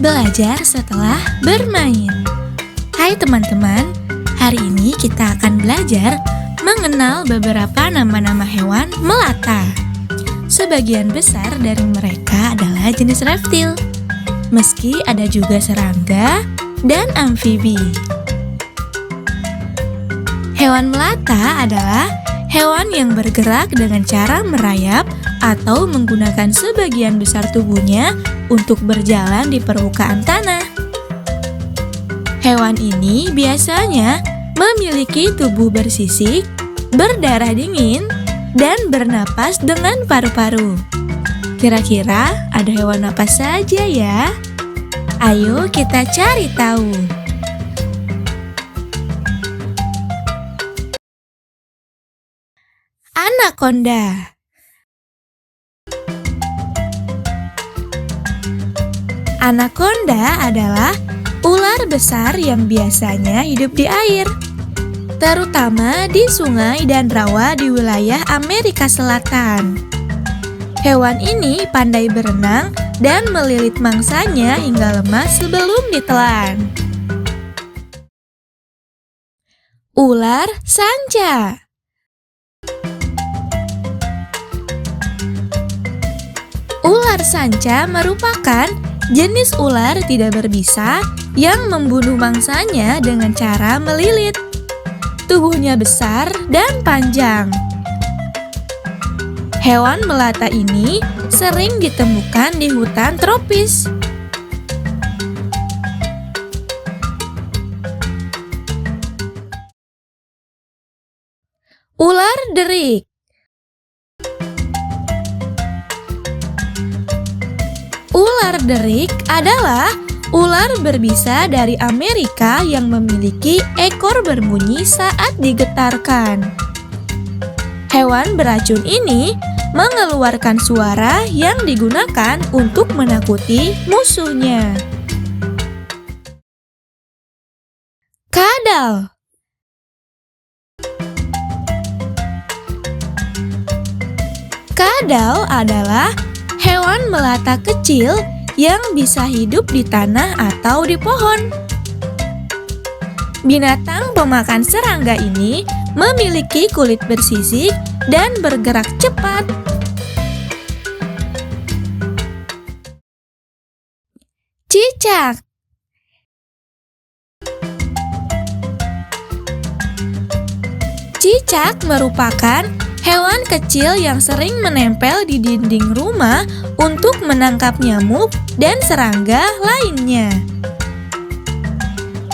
Belajar setelah bermain. Hai teman-teman, hari ini kita akan belajar mengenal beberapa nama-nama hewan melata. Sebagian besar dari mereka adalah jenis reptil, meski ada juga serangga dan amfibi. Hewan melata adalah hewan yang bergerak dengan cara merayap atau menggunakan sebagian besar tubuhnya untuk berjalan di permukaan tanah. Hewan ini biasanya memiliki tubuh bersisik, berdarah dingin, dan bernapas dengan paru-paru. Kira-kira ada hewan apa saja ya? Ayo kita cari tahu. Anaconda. Anaconda adalah ular besar yang biasanya hidup di air, terutama di sungai dan rawa di wilayah Amerika Selatan. Hewan ini pandai berenang dan melilit mangsanya hingga lemas sebelum ditelan. Ular sanca. Ular sanca merupakan jenis ular tidak berbisa yang membunuh mangsanya dengan cara melilit. Tubuhnya besar dan panjang. Hewan melata ini sering ditemukan di hutan tropis. Ular derik. Ular derik adalah ular berbisa dari Amerika yang memiliki ekor berbunyi saat digetarkan. Hewan beracun ini mengeluarkan suara yang digunakan untuk menakuti musuhnya. Kadal. Kadal adalah hewan melata kecil yang bisa hidup di tanah atau di pohon. Binatang pemakan serangga ini memiliki kulit bersisik dan bergerak cepat. Cicak. Cicak merupakan hewan kecil yang sering menempel di dinding rumah untuk menangkap nyamuk dan serangga lainnya.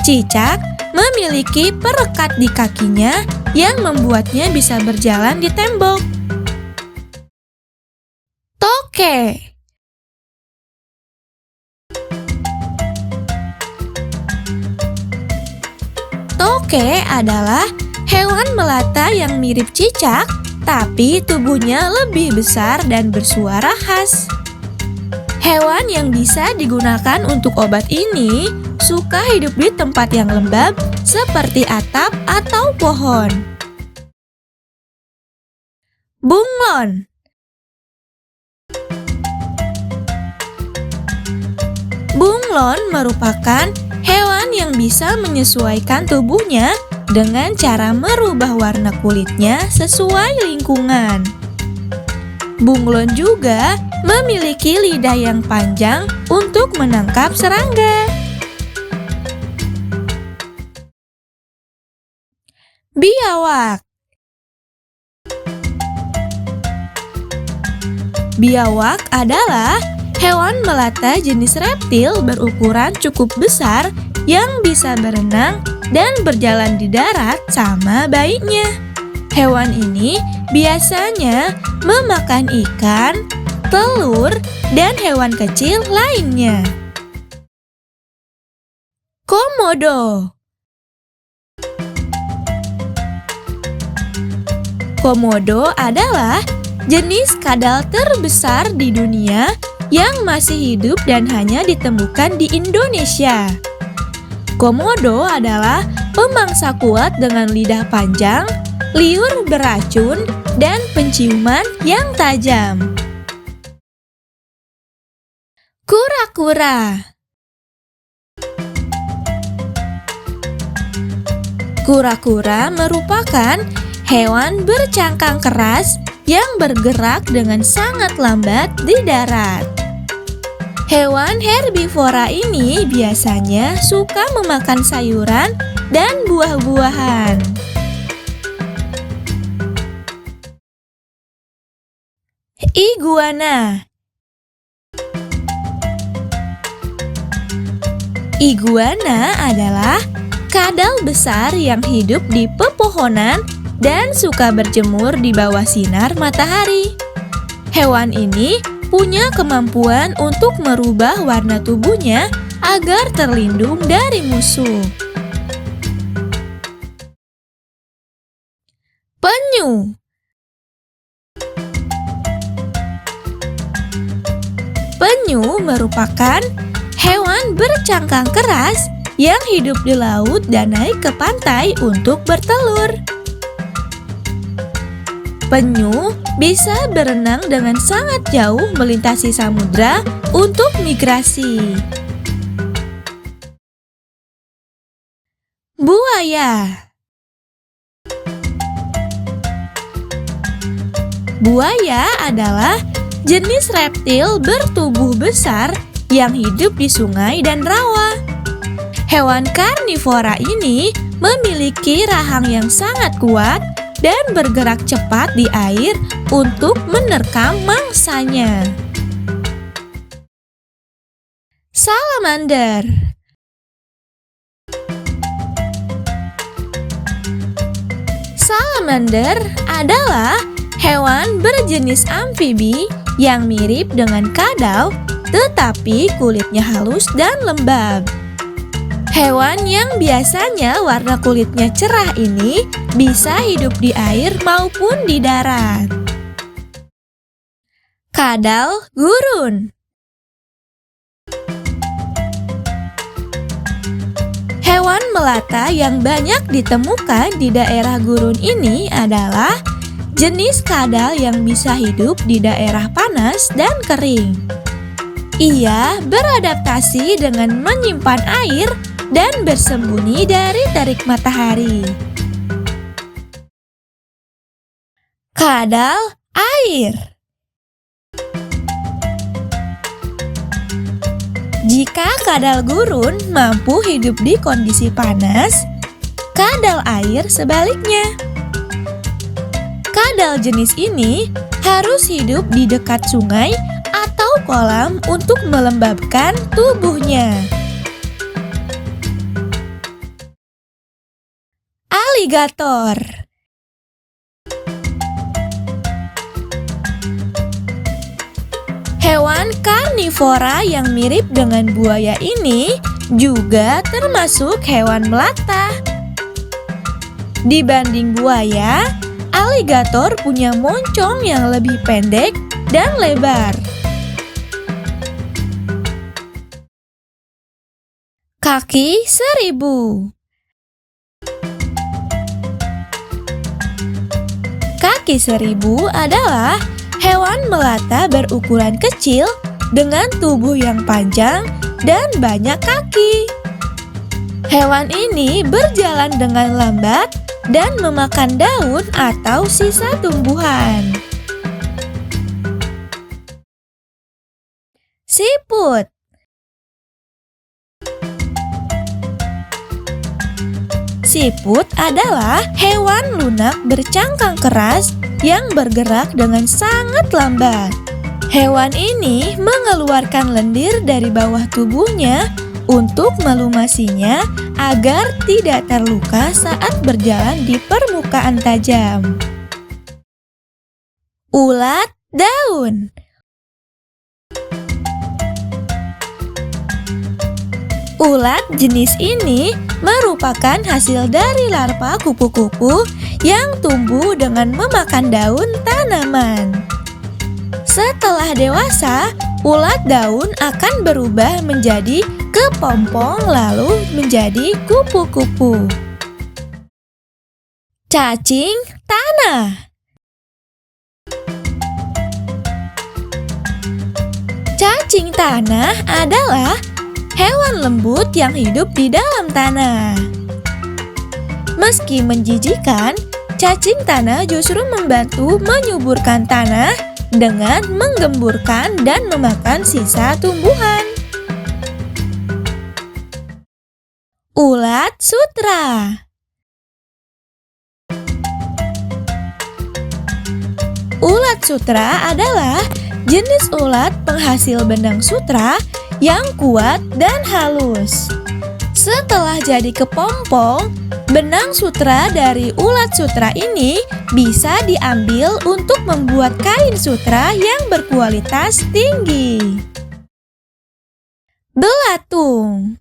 Cicak memiliki perekat di kakinya yang membuatnya bisa berjalan di tembok. Toke. Toke adalah hewan melata yang mirip cicak, tapi tubuhnya lebih besar dan bersuara khas. Hewan yang bisa digunakan untuk obat ini suka hidup di tempat yang lembab seperti atap atau pohon. Bunglon. Bunglon merupakan hewan yang bisa menyesuaikan tubuhnya dengan cara merubah warna kulitnya sesuai lingkungan. Bunglon juga memiliki lidah yang panjang untuk menangkap serangga. Biawak. Biawak adalah hewan melata jenis reptil berukuran cukup besar yang bisa berenang dan berjalan di darat sama baiknya. Hewan ini biasanya memakan ikan, telur, dan hewan kecil lainnya. Komodo. Komodo adalah jenis kadal terbesar di dunia yang masih hidup dan hanya ditemukan di Indonesia. Komodo adalah pemangsa kuat dengan lidah panjang, liur beracun, dan penciuman yang tajam. Kura-kura. Kura-kura merupakan hewan bercangkang keras yang bergerak dengan sangat lambat di darat. Hewan herbivora ini biasanya suka memakan sayuran dan buah-buahan. Iguana. Iguana adalah kadal besar yang hidup di pepohonan dan suka berjemur di bawah sinar matahari. Hewan ini punya kemampuan untuk merubah warna tubuhnya agar terlindung dari musuh. Penyu. Penyu merupakan hewan bercangkang keras yang hidup di laut dan naik ke pantai untuk bertelur. Penyu bisa berenang dengan sangat jauh melintasi samudra untuk migrasi. Buaya. Buaya adalah jenis reptil bertubuh besar yang hidup di sungai dan rawa. Hewan karnivora ini memiliki rahang yang sangat kuat dan bergerak cepat di air untuk menerkam mangsanya. Salamander. Salamander adalah hewan berjenis amfibi yang mirip dengan kadal, tetapi kulitnya halus dan lembab. Hewan yang biasanya warna kulitnya cerah ini bisa hidup di air maupun di darat. Kadal gurun. Hewan melata yang banyak ditemukan di daerah gurun ini adalah jenis kadal yang bisa hidup di daerah panas dan kering. Ia beradaptasi dengan menyimpan air dan bersembunyi dari terik matahari. Kadal air. Jika kadal gurun mampu hidup di kondisi panas, kadal air sebaliknya. Kadal jenis ini harus hidup di dekat sungai atau kolam untuk melembabkan tubuhnya. Aligator. Hewan karnivora yang mirip dengan buaya ini juga termasuk hewan melata. Dibanding buaya, aligator punya moncong yang lebih pendek dan lebar. Kaki seribu. Kaki seribu adalah hewan melata berukuran kecil dengan tubuh yang panjang dan banyak kaki. Hewan ini berjalan dengan lambat dan memakan daun atau sisa tumbuhan. Siput. Siput adalah hewan lunak bercangkang keras yang bergerak dengan sangat lambat. Hewan ini mengeluarkan lendir dari bawah tubuhnya untuk melumasinya agar tidak terluka saat berjalan di permukaan tajam. Ulat daun. Ulat jenis ini merupakan hasil dari larva kupu-kupu yang tumbuh dengan memakan daun tanaman. Setelah dewasa, ulat daun akan berubah menjadi kepompong lalu menjadi kupu-kupu. Cacing tanah. Cacing tanah adalah hewan lembut yang hidup di dalam tanah. Meski menjijikan, cacing tanah justru membantu menyuburkan tanah dengan menggemburkan dan memakan sisa tumbuhan. Ulat sutra. Ulat sutra adalah jenis ulat penghasil benang sutra yang kuat dan halus. Setelah jadi kepompong, benang sutra dari ulat sutra ini bisa diambil untuk membuat kain sutra yang berkualitas tinggi. Belatung.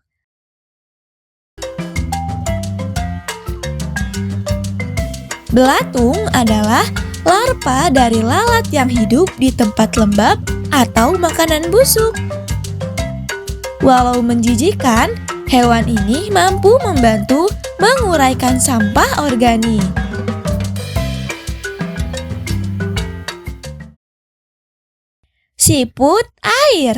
Belatung adalah larva dari lalat yang hidup di tempat lembab atau makanan busuk. Walau menjijikan, hewan ini mampu membantu menguraikan sampah organik. Siput air.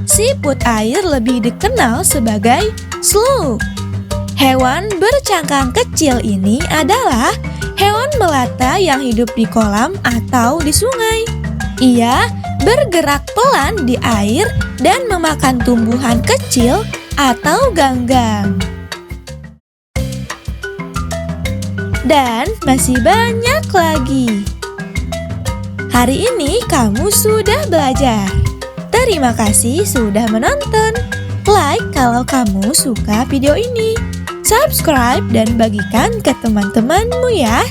Siput air lebih dikenal sebagai slug. Hewan bercangkang kecil ini adalah hewan melata yang hidup di kolam atau di sungai. Ia bergerak pelan di air dan memakan tumbuhan kecil atau ganggang. Dan masih banyak lagi. Hari ini kamu sudah belajar. Terima kasih sudah menonton. Like kalau kamu suka video ini. Subscribe dan bagikan ke teman-temanmu ya,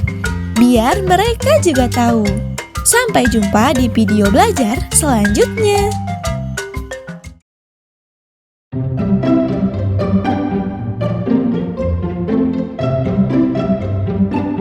biar mereka juga tahu. Sampai jumpa di video belajar selanjutnya.